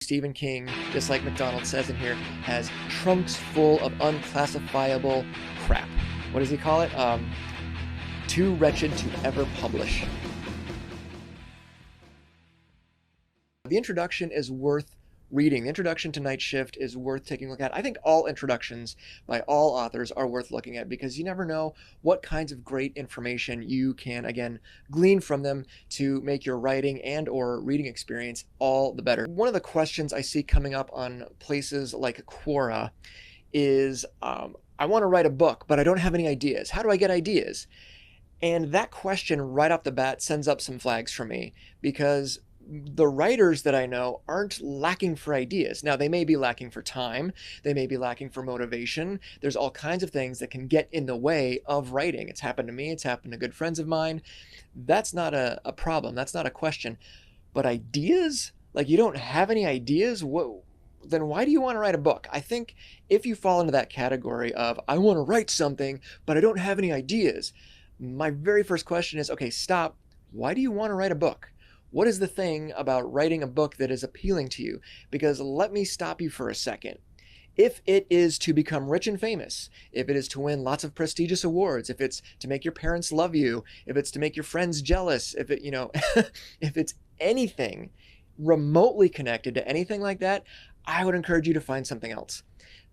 Stephen King, just like Macdonald says in here, has trunks full of unclassifiable crap. What does he call it? Too wretched to ever publish. The introduction is worth reading. The introduction to Night Shift is worth taking a look at. I think all introductions by all authors are worth looking at because you never know what kinds of great information you can, again, glean from them to make your writing and or reading experience all the better. One of the questions I see coming up on places like Quora is, I want to write a book, but I don't have any ideas. How do I get ideas? And that question right off the bat sends up some flags for me because the writers that I know aren't lacking for ideas. Now, they may be lacking for time. They may be lacking for motivation. There's all kinds of things that can get in the way of writing. It's happened to me. It's happened to good friends of mine. That's not a problem. That's not a question. But ideas? Like, you don't have any ideas? Then why do you want to write a book? I think if you fall into that category of, I want to write something, but I don't have any ideas, my very first question is, okay, stop. Why do you want to write a book? What is the thing about writing a book that is appealing to you? Because let me stop you for a second. If it is to become rich and famous, if it is to win lots of prestigious awards, if it's to make your parents love you, if it's to make your friends jealous, if it, if it's anything remotely connected to anything like that, I would encourage you to find something else.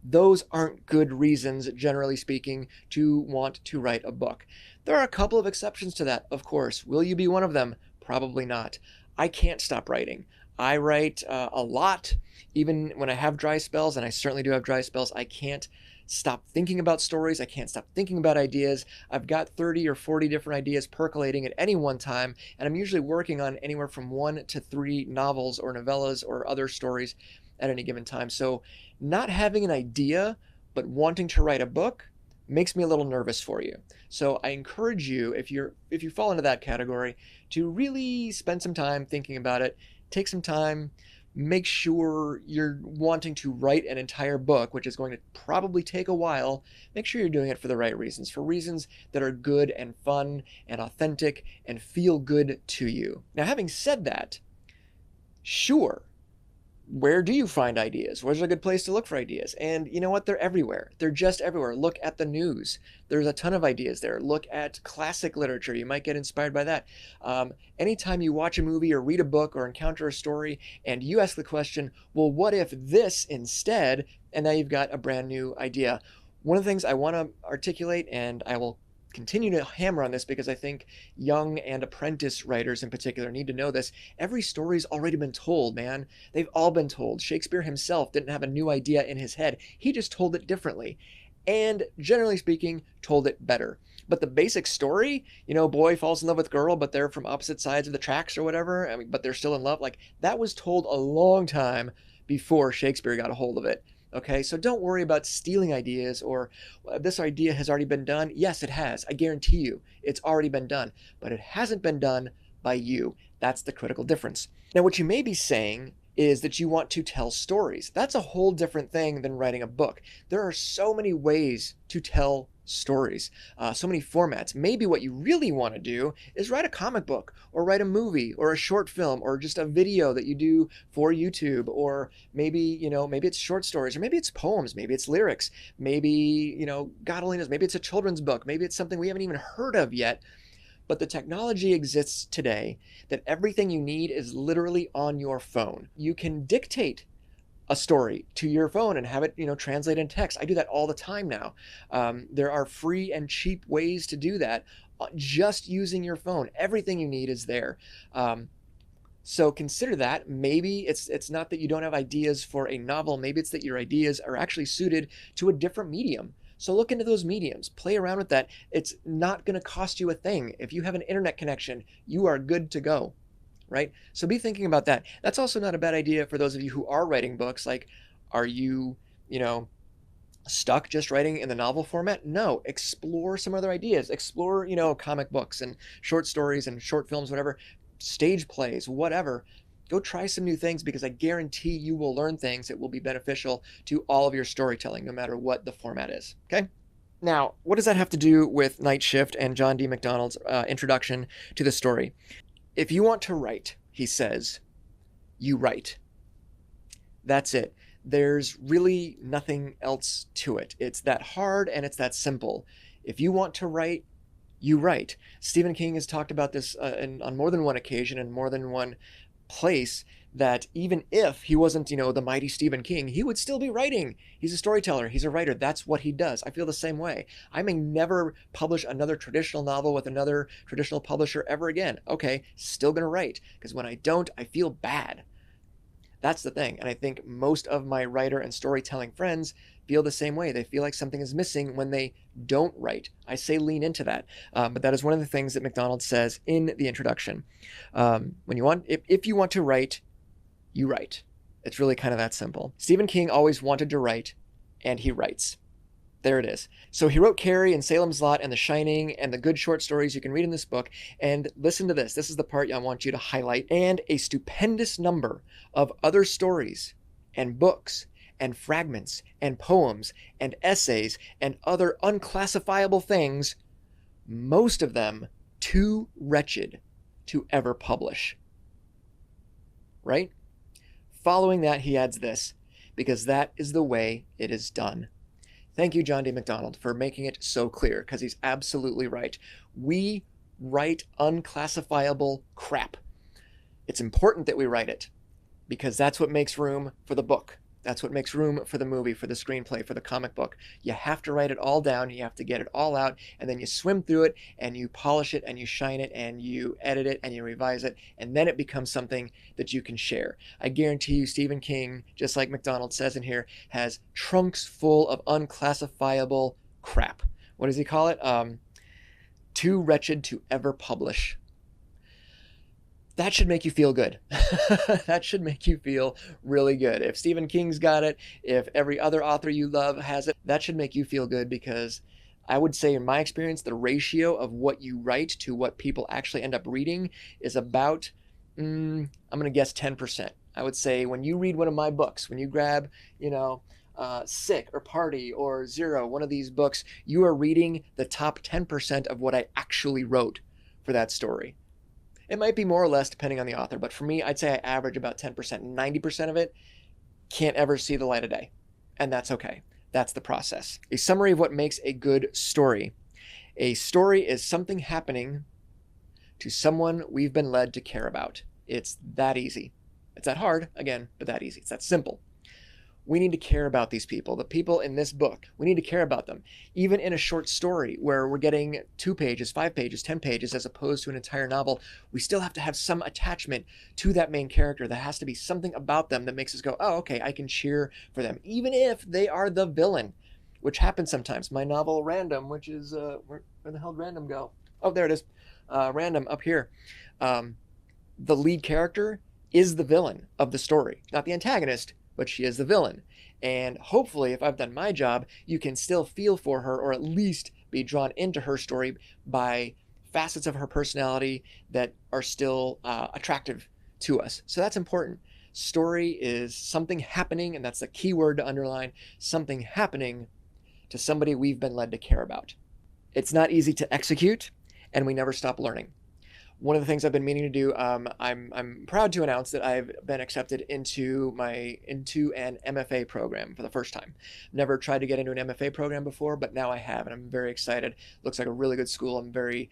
Those aren't good reasons, generally speaking, to want to write a book. There are a couple of exceptions to that, of course. Will you be one of them? Probably not. I can't stop writing. I write a lot, even when I have dry spells, and I certainly do have dry spells. I can't stop thinking about stories. I can't stop thinking about ideas. I've got 30 or 40 different ideas percolating at any one time, and I'm usually working on anywhere from 1 to 3 novels or novellas or other stories at any given time. So not having an idea, but wanting to write a book makes me a little nervous for you. So I encourage you, if you fall into that category, to really spend some time thinking about it. Take some time, make sure you're wanting to write an entire book, which is going to probably take a while. Make sure you're doing it for the right reasons, for reasons that are good and fun and authentic and feel good to you. Now, having said that, sure, where do you find ideas? Where's a good place to look for ideas? And you know what? They're everywhere. They're just everywhere. Look at the news. There's a ton of ideas there. Look at classic literature. You might get inspired by that. Anytime you watch a movie or read a book or encounter a story and you ask the question, well, what if this instead? And now you've got a brand new idea. One of the things I want to articulate, and I will continue to hammer on this because I think young and apprentice writers in particular need to know this. Every story's already been told, man. They've all been told. Shakespeare himself didn't have a new idea in his head. He just told it differently. And generally speaking, told it better. But the basic story, boy falls in love with girl, but they're from opposite sides of the tracks or whatever, but they're still in love. Like, that was told a long time before Shakespeare got a hold of it. Okay, so don't worry about stealing ideas or this idea has already been done. Yes, it has. I guarantee you it's already been done, but it hasn't been done by you. That's the critical difference. Now, what you may be saying is that you want to tell stories. That's a whole different thing than writing a book. There are so many ways to tell stories, so many formats. Maybe what you really want to do is write a comic book or write a movie or a short film or just a video that you do for YouTube, or maybe it's short stories, or maybe it's poems, maybe it's lyrics, maybe God only knows, maybe it's a children's book, maybe it's something we haven't even heard of yet. But the technology exists today that everything you need is literally on your phone. You can dictate a story to your phone and have it, translate in text. I do that all the time now. There are free and cheap ways to do that just using your phone. Everything you need is there. So consider that. Maybe it's not that you don't have ideas for a novel. Maybe it's that your ideas are actually suited to a different medium. So look into those mediums, play around with that. It's not going to cost you a thing. If you have an internet connection, you are good to go, right? So be thinking about that. That's also not a bad idea for those of you who are writing books. Like, are you, stuck just writing in the novel format? No, explore some other ideas. Explore, comic books and short stories and short films, whatever, stage plays, whatever. Go try some new things because I guarantee you will learn things that will be beneficial to all of your storytelling, no matter what the format is, okay? Now, what does that have to do with Night Shift and John D. Macdonald's introduction to the story? If you want to write, he says, you write. That's it. There's really nothing else to it. It's that hard and it's that simple. If you want to write, you write. Stephen King has talked about this on more than one occasion and more than one place, that even if he wasn't, the mighty Stephen King, he would still be writing. He's a storyteller. He's a writer. That's what he does. I feel the same way. I may never publish another traditional novel with another traditional publisher ever again. Okay, still going to write, because when I don't, I feel bad. That's the thing. And I think most of my writer and storytelling friends feel the same way. They feel like something is missing when they don't write. I say lean into that. But that is one of the things that Macdonald says in the introduction. If you want to write, you write. It's really kind of that simple. Stephen King always wanted to write, and he writes. There it is. So he wrote Carrie and Salem's Lot and The Shining and the good short stories you can read in this book. And listen to this. This is the part I want you to highlight. And a stupendous number of other stories and books and fragments and poems and essays and other unclassifiable things, most of them too wretched to ever publish. Right? Following that, he adds this, because that is the way it is done. Thank you, John D. Macdonald, for making it so clear, because he's absolutely right. We write unclassifiable crap. It's important that we write it, because that's what makes room for the book. That's what makes room for the movie, for the screenplay, for the comic book. You have to write it all down. You have to get it all out, and then you swim through it, and you polish it, and you shine it, and you edit it, and you revise it, and then it becomes something that you can share. I guarantee you Stephen King, just like Macdonald says in here, has trunks full of unclassifiable crap. What does he call it? Too wretched to ever publish. That should make you feel good. That should make you feel really good. If Stephen King's got it, if every other author you love has it, that should make you feel good, because I would say in my experience, the ratio of what you write to what people actually end up reading is about, I'm going to guess 10%. I would say when you read one of my books, when you grab, Sick or Party or Zero, one of these books, you are reading the top 10% of what I actually wrote for that story. It might be more or less depending on the author, but for me, I'd say I average about 10%. 90% of it can't ever see the light of day, and that's okay. That's the process. A summary of what makes a good story. A story is something happening to someone we've been led to care about. It's that easy. It's that hard, again, but that easy. It's that simple. We need to care about these people, the people in this book. We need to care about them. Even in a short story where we're getting 2 pages, 5 pages, 10 pages, as opposed to an entire novel, we still have to have some attachment to that main character. There has to be something about them that makes us go, oh, okay, I can cheer for them, even if they are the villain, which happens sometimes. My novel, Random, which is, where the hell did Random go? Oh, there it is. Random, up here. The lead character is the villain of the story, not the antagonist, but she is the villain. And hopefully, if I've done my job, you can still feel for her, or at least be drawn into her story by facets of her personality that are still attractive to us. So that's important. Story is something happening, and that's the key word to underline, something happening to somebody we've been led to care about. It's not easy to execute, and we never stop learning. One of the things I've been meaning to do, I'm proud to announce that I've been accepted into an MFA program for the first time. Never tried to get into an MFA program before, but now I have, and I'm very excited. Looks like a really good school. I'm very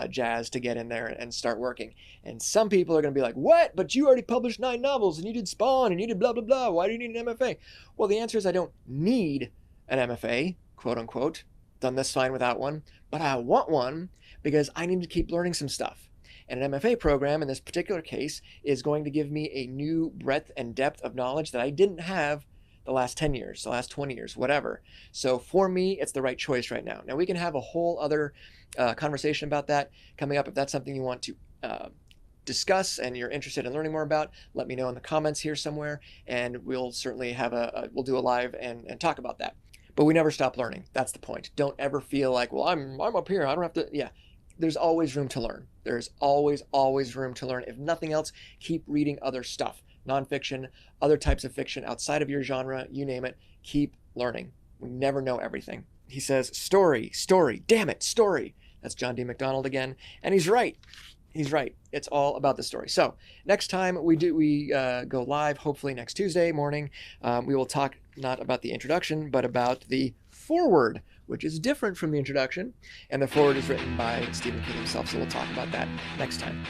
jazzed to get in there and start working. And some people are going to be like, what? But you already published 9 novels, and you did Spawn, and you did blah, blah, blah. Why do you need an MFA? Well, the answer is I don't need an MFA, quote unquote. Done this fine without one. But I want one because I need to keep learning some stuff. And an MFA program, in this particular case, is going to give me a new breadth and depth of knowledge that I didn't have the last 10 years, the last 20 years, whatever. So for me, it's the right choice right now. Now, we can have a whole other conversation about that coming up. If that's something you want to discuss and you're interested in learning more about, let me know in the comments here somewhere, and we'll certainly have we'll do a live and talk about that. But we never stop learning. That's the point. Don't ever feel like, well, I'm up here. I don't have to, yeah. There's always room to learn. There's always room to learn. If nothing else, keep reading other stuff. Nonfiction, other types of fiction outside of your genre, you name it. Keep learning. We never know everything. He says, story, damn it, story. That's John D. Macdonald again. And he's right. He's right. It's all about the story. So next time we go live, hopefully next Tuesday morning, we will talk not about the introduction, but about the foreword, which is different from the introduction. And the foreword is written by Stephen King himself. So we'll talk about that next time.